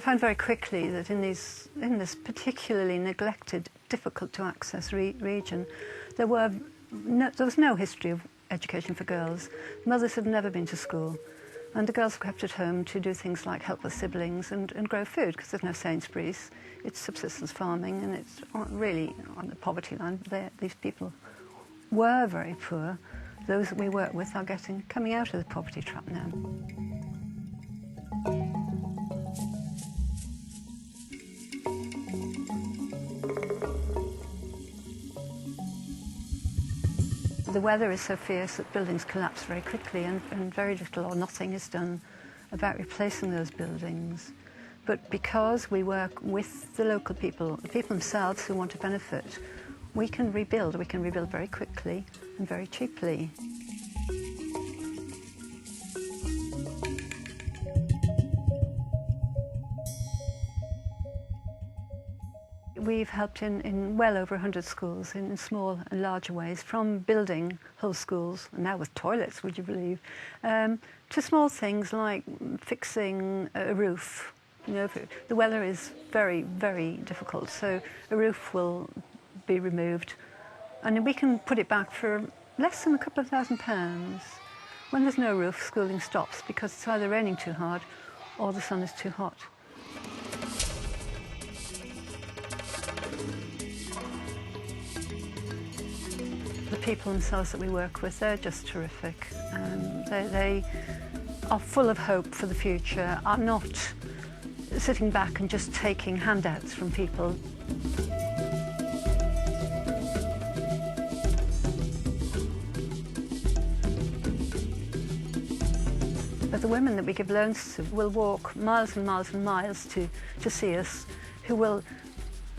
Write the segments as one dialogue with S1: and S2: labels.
S1: found very quickly that in this particularly neglected, difficult to access region, there was no history of education for girls. Mothers had never been to school, and the girls were kept at home to do things like help with siblings and grow food, because there's no Sainsbury's. It's subsistence farming, and it's really on the poverty line. These people were very poor. Those that we work with are coming out of the poverty trap now. The weather is so fierce that buildings collapse very quickly, and very little or nothing is done about replacing those buildings. But because we work with the local people, the people themselves who want to benefit, we can rebuild very quickly and very cheaply. We've helped in well over 100 schools in small and larger ways, from building whole schools, and now with toilets, would you believe, to small things like fixing a roof. You know, the weather is very, very difficult, so a roof will be removed, and we can put it back for less than a couple of £1,000. When there's no roof, schooling stops because it's either raining too hard or the sun is too hot. The people themselves that we work with, they're just terrific. They are full of hope for the future, are not sitting back and just taking handouts from people. But the women that we give loans to will walk miles and miles and miles to see us, who will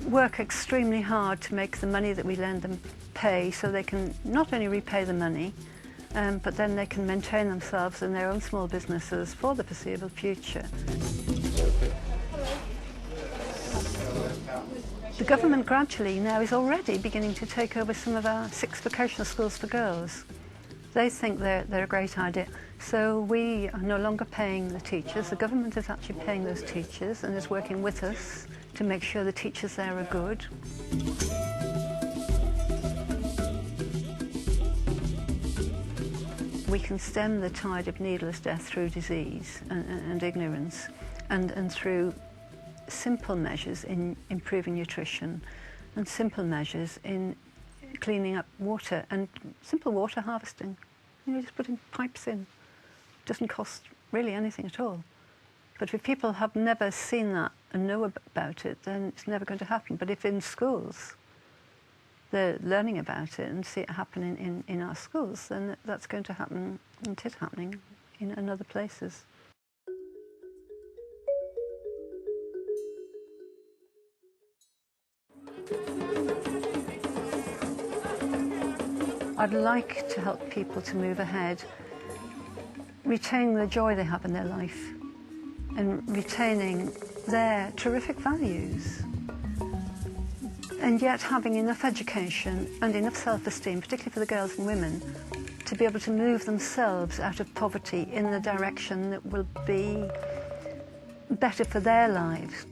S1: work extremely hard to make the money that we lend them pay, so they can not only repay the money, but then they can maintain themselves and their own small businesses for the foreseeable future. The government gradually now is already beginning to take over some of our 6 vocational schools for girls. They think they're a great idea. So we are no longer paying the teachers. The government is actually paying those teachers and is working with us to make sure the teachers there are good. We can stem the tide of needless death through disease and ignorance, and through simple measures in improving nutrition, and simple measures in cleaning up water, and simple water harvesting. You know, just putting pipes in. It doesn't cost really anything at all. But if people have never seen that and know about it, then it's never going to happen. But if in schools they're learning about it and see it happening in our schools, then that's going to happen, and it is happening in other places. I'd like to help people to move ahead, retaining the joy they have in their life and retaining their terrific values, and yet having enough education and enough self-esteem, particularly for the girls and women, to be able to move themselves out of poverty in the direction that will be better for their lives.